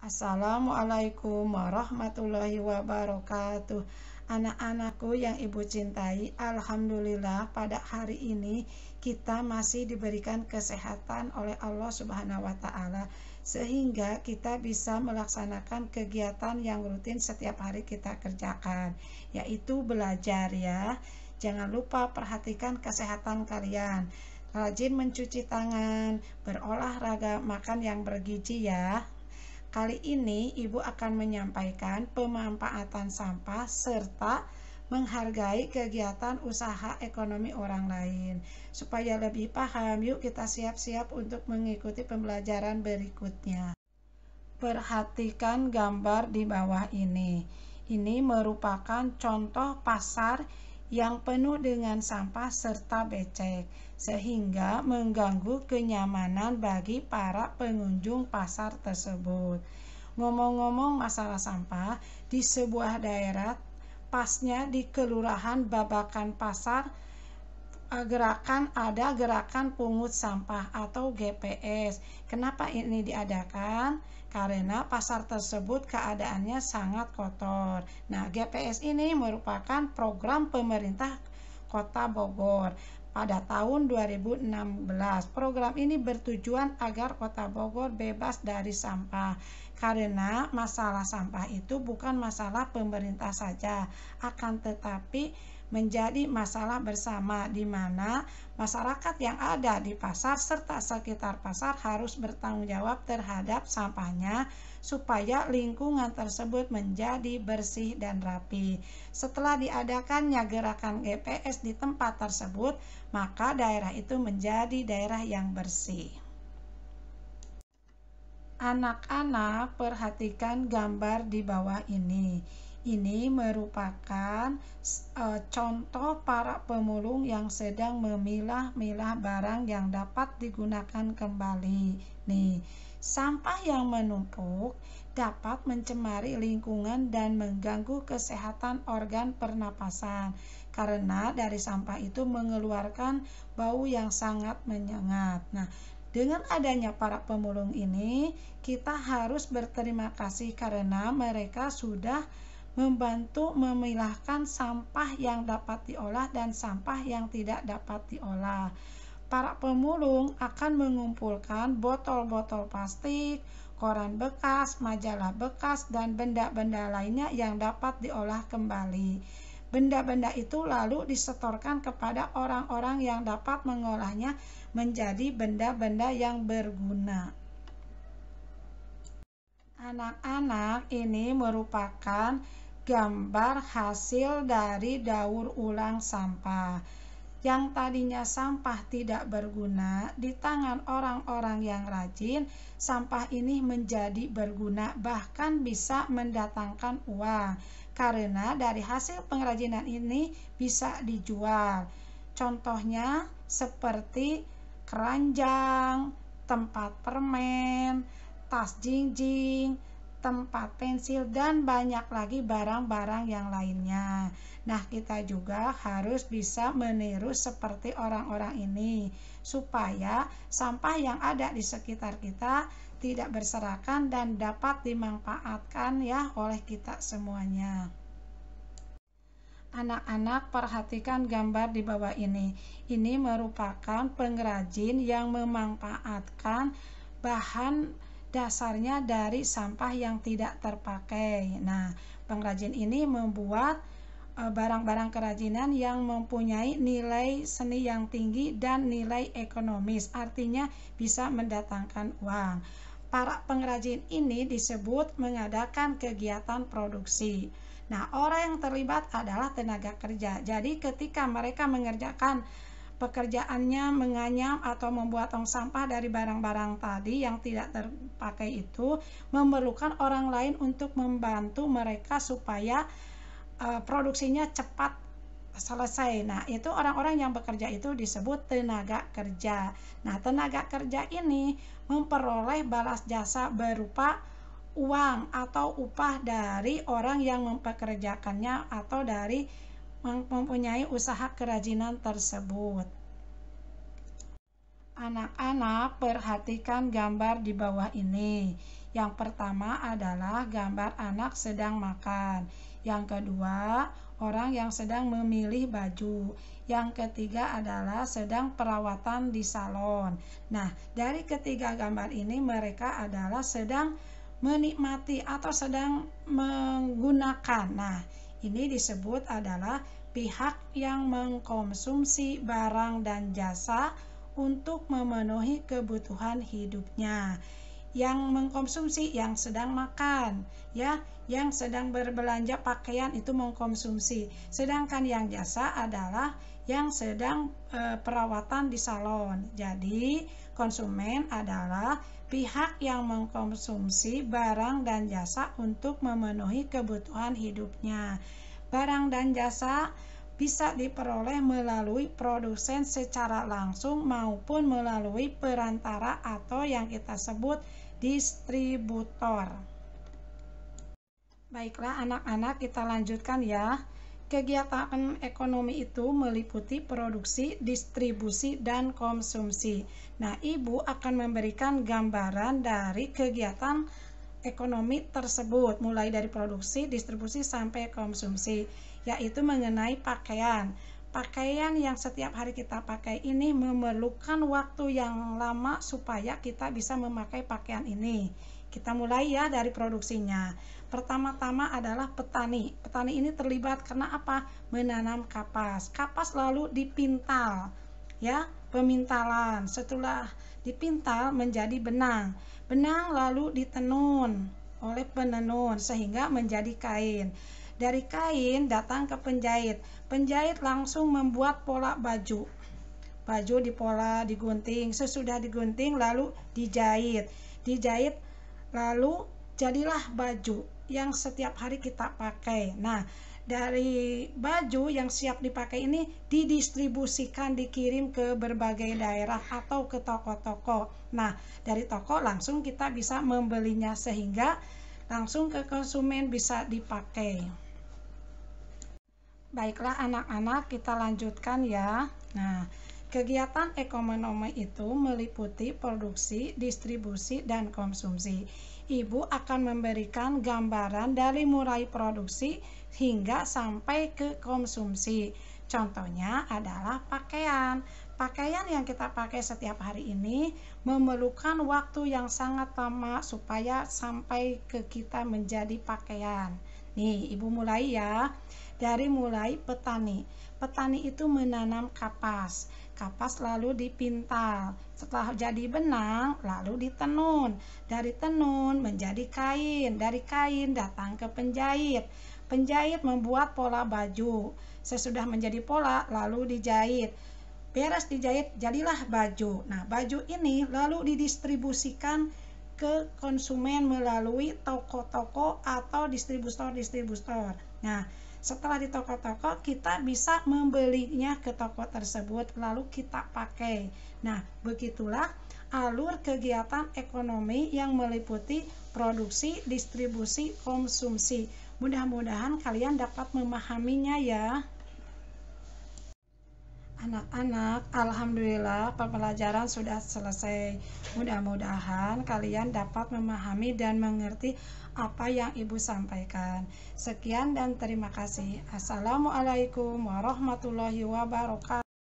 Assalamualaikum warahmatullahi wabarakatuh. Anak-anakku yang ibu cintai, alhamdulillah pada hari ini kita masih diberikan kesehatan oleh Allah Subhanahu wa Ta'ala, sehingga kita bisa melaksanakan kegiatan yang rutin setiap hari kita kerjakan, yaitu belajar ya. Jangan lupa perhatikan kesehatan kalian, rajin mencuci tangan, berolahraga, makan yang bergizi ya. Kali ini Ibu akan menyampaikan pemanfaatan sampah serta menghargai kegiatan usaha ekonomi orang lain. Supaya lebih paham, yuk kita siap-siap untuk mengikuti pembelajaran berikutnya. Perhatikan gambar di bawah ini. Ini merupakan contoh pasar yang penuh dengan sampah serta becek, sehingga mengganggu kenyamanan bagi para pengunjung pasar tersebut. Ngomong-ngomong masalah sampah, di sebuah daerah, pasnya di Kelurahan Babakan Pasar, ada gerakan pungut sampah atau GPS. Kenapa ini diadakan? Karena pasar tersebut keadaannya sangat kotor. Nah, GPS ini merupakan program pemerintah Kota Bogor pada tahun 2016. Program ini bertujuan agar Kota Bogor bebas dari sampah. Karena masalah sampah itu bukan masalah pemerintah saja, akan tetapi menjadi masalah bersama, di mana masyarakat yang ada di pasar serta sekitar pasar harus bertanggung jawab terhadap sampahnya supaya lingkungan tersebut menjadi bersih dan rapi. Setelah diadakannya gerakan GPS di tempat tersebut, maka daerah itu menjadi daerah yang bersih. Anak-anak, perhatikan gambar di bawah ini. Ini merupakan contoh para pemulung yang sedang memilah-milah barang yang dapat digunakan kembali. Nih, sampah yang menumpuk dapat mencemari lingkungan dan mengganggu kesehatan organ pernapasan, karena dari sampah itu mengeluarkan bau yang sangat menyengat. Nah, dengan adanya para pemulung ini, kita harus berterima kasih karena mereka sudah membantu memilahkan sampah yang dapat diolah dan sampah yang tidak dapat diolah. Para pemulung akan mengumpulkan botol-botol plastik, koran bekas, majalah bekas, dan benda-benda lainnya yang dapat diolah kembali. Benda-benda itu lalu disetorkan kepada orang-orang yang dapat mengolahnya menjadi benda-benda yang berguna. Anak-anak, ini merupakan gambar hasil dari daur ulang sampah. Yang tadinya sampah tidak berguna, di tangan orang-orang yang rajin, sampah ini menjadi berguna, bahkan bisa mendatangkan uang. Karena dari hasil pengrajinan ini bisa dijual. Contohnya seperti keranjang, tempat permen, tas jinjing, tempat pensil, dan banyak lagi barang-barang yang lainnya. Nah, kita juga harus bisa meniru seperti orang-orang ini supaya sampah yang ada di sekitar kita tidak berserakan dan dapat dimanfaatkan ya oleh kita semuanya. Anak-anak, perhatikan gambar di bawah ini. Ini merupakan pengrajin yang memanfaatkan bahan dasarnya dari sampah yang tidak terpakai. Nah, pengrajin ini membuat barang-barang kerajinan yang mempunyai nilai seni yang tinggi dan nilai ekonomis, artinya bisa mendatangkan uang. Para pengrajin ini disebut mengadakan kegiatan produksi. Nah, orang yang terlibat adalah tenaga kerja. Jadi ketika mereka mengerjakan pekerjaannya menganyam atau membuat tong sampah dari barang-barang tadi yang tidak terpakai itu, memerlukan orang lain untuk membantu mereka supaya produksinya cepat selesai. Nah, itu orang-orang yang bekerja itu disebut tenaga kerja. Nah, tenaga kerja ini memperoleh balas jasa berupa uang atau upah dari orang yang mempekerjakannya atau dari mempunyai usaha kerajinan tersebut. Anak-anak, perhatikan gambar di bawah ini. Yang pertama adalah gambar anak sedang makan. Yang kedua, orang yang sedang memilih baju. Yang ketiga adalah sedang perawatan di salon. Nah, dari ketiga gambar ini mereka adalah sedang menikmati atau sedang menggunakan. Nah, ini disebut adalah pihak yang mengkonsumsi barang dan jasa untuk memenuhi kebutuhan hidupnya. Yang mengkonsumsi yang sedang makan, ya, yang sedang berbelanja pakaian itu mengkonsumsi. Sedangkan yang jasa adalah yang sedang perawatan di salon. Jadi, konsumen adalah pihak yang mengkonsumsi barang dan jasa untuk memenuhi kebutuhan hidupnya. Barang dan jasa bisa diperoleh melalui produsen secara langsung maupun melalui perantara atau yang kita sebut distributor. Baiklah anak-anak, kita lanjutkan ya. Kegiatan ekonomi itu meliputi produksi, distribusi, dan konsumsi. Nah, Ibu akan memberikan gambaran dari kegiatan ekonomi tersebut, mulai dari produksi, distribusi, sampai konsumsi, yaitu mengenai pakaian. Pakaian yang setiap hari kita pakai ini memerlukan waktu yang lama supaya kita bisa memakai pakaian ini. Kita mulai ya dari produksinya. Pertama-tama adalah petani. Petani ini terlibat karena apa? Menanam kapas. Kapas lalu dipintal, ya, pemintalan. Setelah dipintal menjadi benang. Benang lalu ditenun oleh penenun sehingga menjadi kain. Dari kain datang ke penjahit. Penjahit langsung membuat pola baju. Baju dipola, digunting. Sesudah digunting lalu dijahit. Dijahit lalu jadilah baju yang setiap hari kita pakai. Nah, dari baju yang siap dipakai ini didistribusikan, dikirim ke berbagai daerah atau ke toko-toko. Nah, dari toko langsung kita bisa membelinya sehingga langsung ke konsumen bisa dipakai. Baiklah anak-anak, kita lanjutkan ya. Nah, kegiatan ekonomi itu meliputi produksi, distribusi, dan konsumsi. Ibu akan memberikan gambaran dari mulai produksi hingga sampai ke konsumsi. Contohnya adalah pakaian. Pakaian yang kita pakai setiap hari ini memerlukan waktu yang sangat lama supaya sampai ke kita menjadi pakaian. Nih, Ibu mulai ya. Dari mulai petani. Petani itu menanam kapas. Kapas lalu dipintal. Setelah jadi benang, lalu ditenun. Dari tenun menjadi kain. Dari kain datang ke penjahit. Penjahit membuat pola baju. Sesudah menjadi pola, lalu dijahit. Beres dijahit, jadilah baju. Nah, baju ini lalu didistribusikan ke konsumen melalui toko-toko atau distributor-distributor. Nah, setelah di toko-toko kita bisa membelinya ke toko tersebut lalu kita pakai. Nah, begitulah alur kegiatan ekonomi yang meliputi produksi, distribusi, konsumsi. Mudah-mudahan kalian dapat memahaminya ya. Anak-anak, alhamdulillah pembelajaran sudah selesai. Mudah-mudahan kalian dapat memahami dan mengerti apa yang Ibu sampaikan. Sekian dan terima kasih. Assalamualaikum warahmatullahi wabarakatuh.